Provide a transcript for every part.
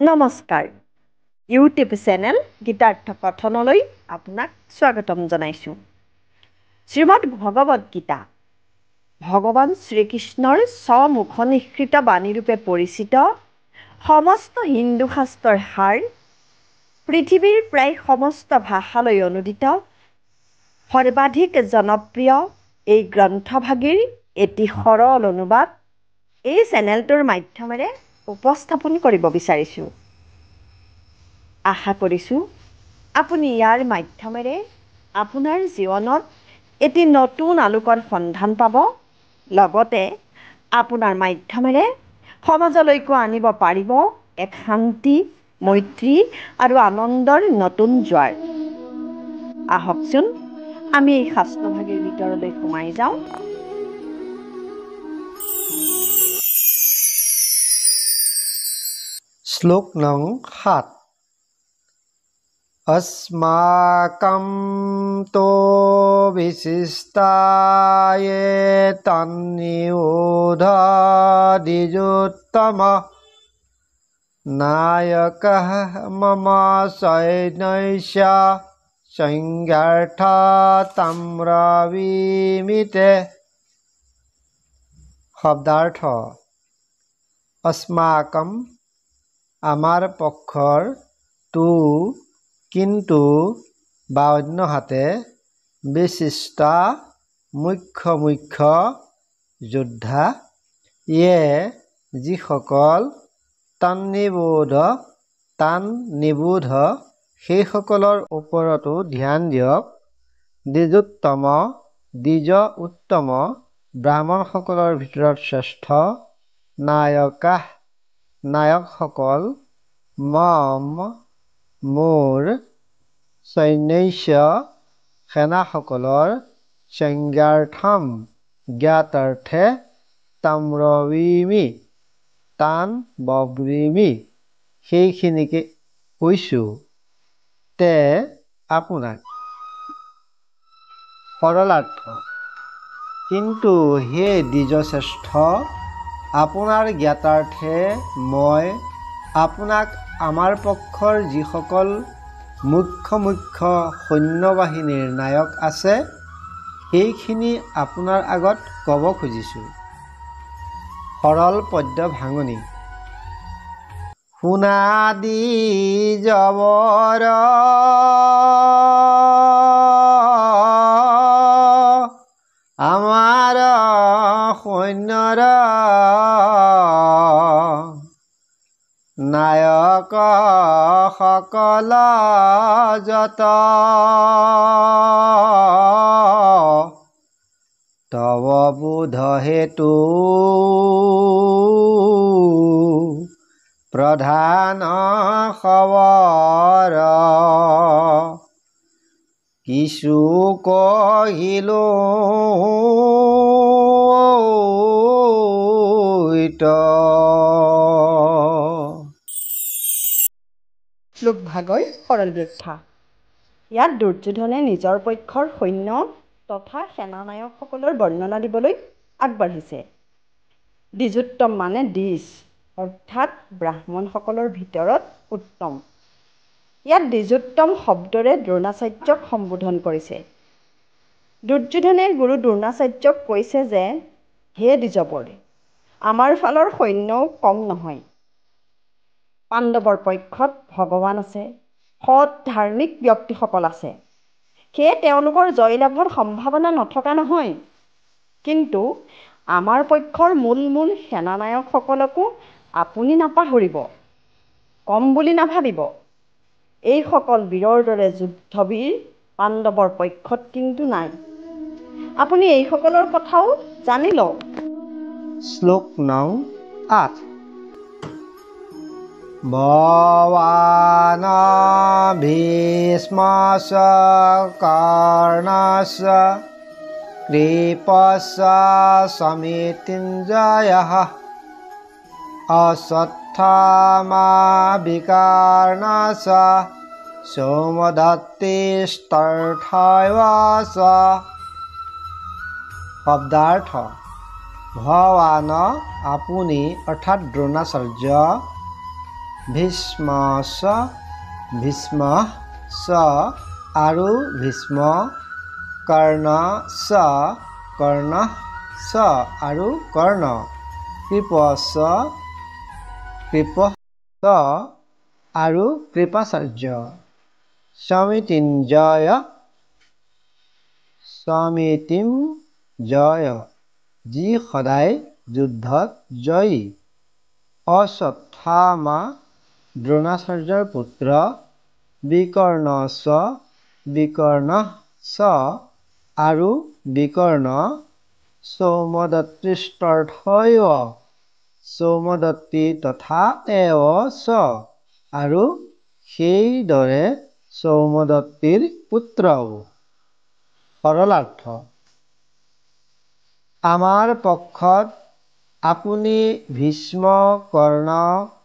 নমস্কাৰ YouTube channel Gitartha কথনলৈ আপোনাক স্বাগতম জনাইছোঁ। শ্ৰীমদ ভগৱদ গীতা ভগৱান শ্ৰীকৃষ্ণৰ স্বমুখনিসৃত বাণীৰূপে পৰিচিত সমস্ত হিন্দু শাস্ত্ৰৰ সাৰ, পৃথিৱীৰ প্ৰায় সমস্ত ভাষালৈ অনুদিত সৰ্বাধিক জনপ্ৰিয় এই গ্ৰন্থভাগীৰ এটি সৰল অনুবাদ এই চেনেলটোৰ মাধ্যমেৰে উপস্থাপন কৰিব বিচাৰিছোঁ। আশা কৰিছোঁ আপুনি ইয়াৰ মাধ্যমেৰে আপোনাৰ জীৱনত এটি নতুন আলোকৰ সন্ধান পাব, লগতে আপোনাৰ মাধ্যমেৰে সমাজলৈকো আনিব পাৰিব এক শান্তি, মৈত্ৰী আৰু আনন্দৰ নতুন জোৱাৰ। আহকচোন আমি এই শাস্ত্ৰভাগীৰ ভিতৰলৈ সোমাই যাওঁ। শ্লোক নং ৭। अस्माकं तो विशिष्टाये तन्निबोधद्विजोत्तम नायकः मम सैन्यस्य संज्ञार्था ताम्रवीमिते। শব্দাৰ্থ अस्माकं আমাৰ পক্ষৰ, তো কিন্তু বা অন্যহাতে, বিশিষ্টা মুখ্য যোদ্ধা, ইয়ে যিসকল, তান নিবোধ সেইসকলৰ ওপৰতো ধ্যান দিয়ক, দ্বিজ উত্তম ব্ৰাহ্মণসকলৰ ভিতৰত শ্ৰেষ্ঠ, নায়কসকল, মম মোৰ, সৈন্যস্য সেনাসকলৰ, সংজ্ঞাৰ্থম জ্ঞাতাৰ্থে, তান বব্ৰীমি সেইখিনিকে কৈছোঁ, তে আপোনাক। সৰলাৰ্থ কিন্তু হে দ্বিজশ্ৰেষ্ঠ, আপোনাৰ জ্ঞাতাৰ্থে মই আপোনাক আমাৰ পক্ষৰ যিসকল মুখ্য সৈন্যবাহিনীৰ নায়ক আছে সেইখিনি আপোনাৰ আগত ক'ব খুজিছোঁ। সৰল পদ্য ভাঙনি। শুনা দ্বিজবৰ আমাৰ সৈন্যৰ নায়ক সকল যত, তব বোধ হেতু প্ৰধান খবৰ, কিছু কহিলো শ্লোকভাগৰ সৰল ব্যাখ্যা। ইয়াত দুৰ্যোধনে নিজৰ পক্ষৰ সৈন্য তথা সেনানায়কসকলৰ বৰ্ণনা দিবলৈ আগবাঢ়িছে। দ্বিজোত্তম মানে দ্বিজ, অৰ্থাৎ ব্ৰাহ্মণসকলৰ ভিতৰত উত্তম। ইয়াত দ্বিজোত্তম শব্দৰে দ্ৰোণাচাৰ্যক সম্বোধন কৰিছে। দুৰ্যোধনে গুৰু দ্ৰোণাচাৰ্যক কৈছে যে, হে দ্বিজবৰ, আমাৰ ফালৰ সৈন্যও কম নহয়। পাণ্ডৱৰ পক্ষত ভগৱান আছে, সৎ ধাৰ্মিক ব্যক্তিসকল আছে, সেয়ে তেওঁলোকৰ জয়লাভৰ সম্ভাৱনা নথকা নহয়। কিন্তু আমাৰ পক্ষৰ মূল সেনানায়কসকলকো আপুনি নাপাহৰিব, কম বুলি নাভাবিব। এইসকল বীৰৰ দৰে যুদ্ধবীৰ পাণ্ডৱৰ পক্ষত কিন্তু নাই। আপুনি এইসকলৰ কথাও জানি লওক। শ্লোক নং ৮। ভৱান ভীষ্মস্য কৰ্ণস্য কৃপস্য সমিতিঞ্জয়ঃ অশ্বত্থামা বিকৰ্ণস্য সৌমদত্তিস্তথৈব চ। শব্দাৰ্থ ভৱান আপুনি অৰ্থাৎ দ্ৰোণাচাৰ্য, ভীষ্মস্য ভীষ্মস্য আৰু ভীষ্ম কৰ্ণস্য কৰ্ণস্য আৰু কৰ্ণ কৃপস্য কৃপস্য আৰু কৃপাচাৰ্য সমিতিঞ্জয় যি সদায় যুদ্ধত জয়ী অশ্বত্থামা দ্ৰোণাচাৰ্যৰ পুত্ৰ বিকৰ্ণস্য বিকৰ্ণস্য আৰু বিকৰ্ণ সৌমদত্তিস্তৰ্থৈৱ সৌমদত্তি তথা এৱ চ আৰু সেইদৰে সৌমদত্তিৰ পুত্ৰও সৰলাৰ্থ আমাৰ পক্ষত আপুনি ভীষ্ম কৰ্ণ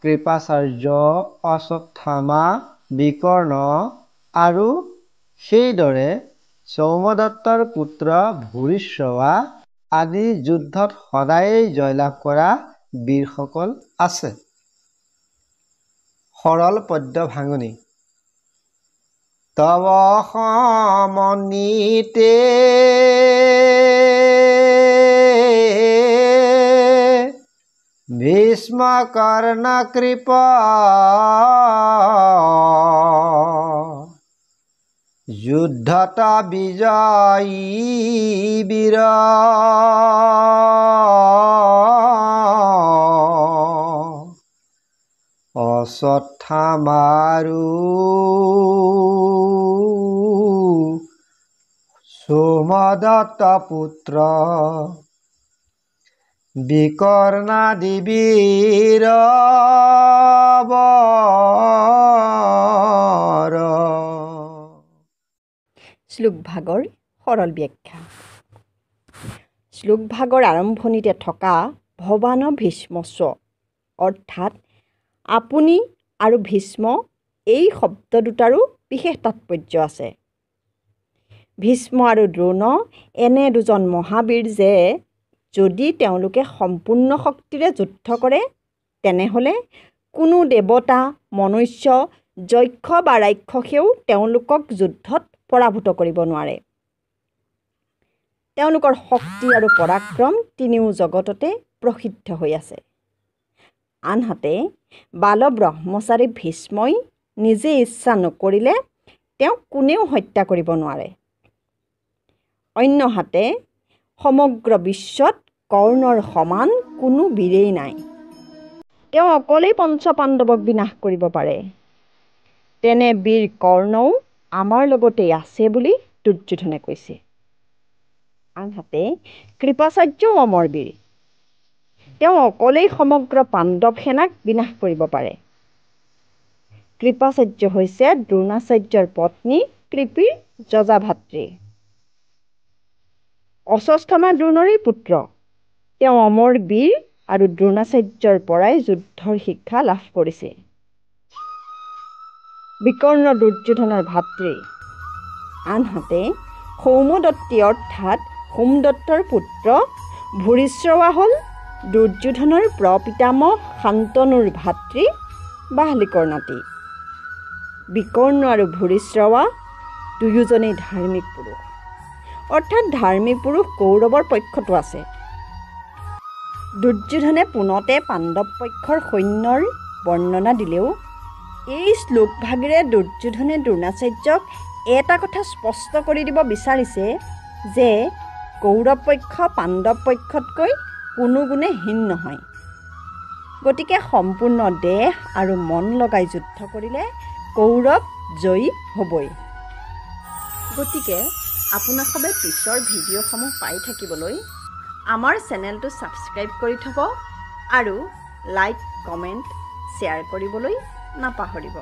কৃপাচাৰ্য অশ্বত্থামা বিকৰ্ণ আৰু সেইদৰে সৌমদত্তৰ পুত্ৰ ভূৰিশ্ৰৱা আদি যুদ্ধত সদায়েই জয়লাভ কৰা বীৰসকল আছে। সৰল পদ্য ভাঙনি তব সমন্বিতে ভীষ্ম কৰ্ণ কৃপ যুদ্ধত বিজয়ী বীৰ অশ্বত্থামাৰু সৌমদত্ত পুত্ৰ বিকৰ্ণাদি বীৰ বৰ। শ্লোকভাগৰ সৰল ব্যাখ্যা। শ্লোকভাগৰ আৰম্ভণিতে থকা ভৱান ভীষ্মস্য অৰ্থাৎ আপুনি আৰু ভীষ্ম এই শব্দ দুটাৰো বিশেষ তাৎপৰ্য আছে। ভীষ্ম আৰু দ্ৰোণ এনে দুজন মহাবীৰ যে যদি তেওঁলোকে সম্পূৰ্ণ শক্তিৰে যুদ্ধ কৰে তেনেহ'লে কোনো দেৱতা মনুষ্য যক্ষ বা ৰাক্ষসেও তেওঁলোকক যুদ্ধত পৰাভূত কৰিব নোৱাৰে। তেওঁলোকৰ শক্তি আৰু পৰাক্ৰম তিনিও জগততে প্ৰসিদ্ধ হৈ আছে। আনহাতে বাল ব্ৰহ্মচাৰী ভীষ্মই নিজে ইচ্ছা নকৰিলে তেওঁক কোনেও হত্যা কৰিব নোৱাৰে। অন্যহাতে সমগ্ৰ বিশ্বত কৰ্ণৰ সমান কোনো বীৰেই নাই। তেওঁ অকলেই পঞ্চপাণ্ডৱক বিনাশ কৰিব পাৰে। তেনে বীৰ কৰ্ণও আমাৰ লগতেই আছে বুলি দুৰ্যোধনে কৈছে। আনহাতে কৃপাচাৰ্যও অমৰ বীৰ। তেওঁ অকলেই সমগ্ৰ পাণ্ডৱ সেনাক বিনাশ কৰিব পাৰে। কৃপাচাৰ্য হৈছে দ্ৰোণাচাৰ্যৰ পত্নী কৃপিৰ যজা ভাতৃ। অশ্বত্থামা দ্ৰোণৰেই পুত্ৰ। তেওঁ অমৰ বীৰ আৰু দ্ৰোণাচাৰ্যৰ পৰাই যুদ্ধৰ শিক্ষা লাভ কৰিছে। বিকৰ্ণ দুৰ্যোধনৰ ভাতৃ। আনহাতে সৌমদত্তি অৰ্থাৎ সোমদত্তৰ পুত্ৰ ভূৰিশ্ৰৱা হ'ল দুৰ্যোধনৰ প্ৰপিতামহ শান্তনুৰ ভাতৃ বাহ্লিকৰ নাতি। বিকৰ্ণ আৰু ভূৰিশ্ৰৱা দুয়োজনেই ধাৰ্মিক পুৰুষ, অৰ্থাৎ ধাৰ্মিক পুৰুষ কৌৰৱৰ পক্ষতো আছে। দুৰ্যোধনে পোনতে পাণ্ডৱ পক্ষৰ সৈন্যৰ বৰ্ণনা দিলেও এই শ্লোকভাগেৰে দুৰ্যোধনে দ্ৰোণাচাৰ্যক এটা কথা স্পষ্ট কৰি দিব বিচাৰিছে যে কৌৰৱ পক্ষ পাণ্ডৱ পক্ষতকৈ কোনো গুণে হীন নহয়। গতিকে সম্পূৰ্ণ দেহ আৰু মন লগাই যুদ্ধ কৰিলে কৌৰৱ জয়ী হ'বই। গতিকে আপোনাসৱে পিছৰ ভিডিঅ'সমূহ পাই থাকিবলৈ আমাৰ চেনেলটো ছাবস্ক্ৰাইব কৰি থ'ব আৰু লাইক, কমেণ্ট, শ্বেয়াৰ কৰিবলৈ নাপাহৰিব।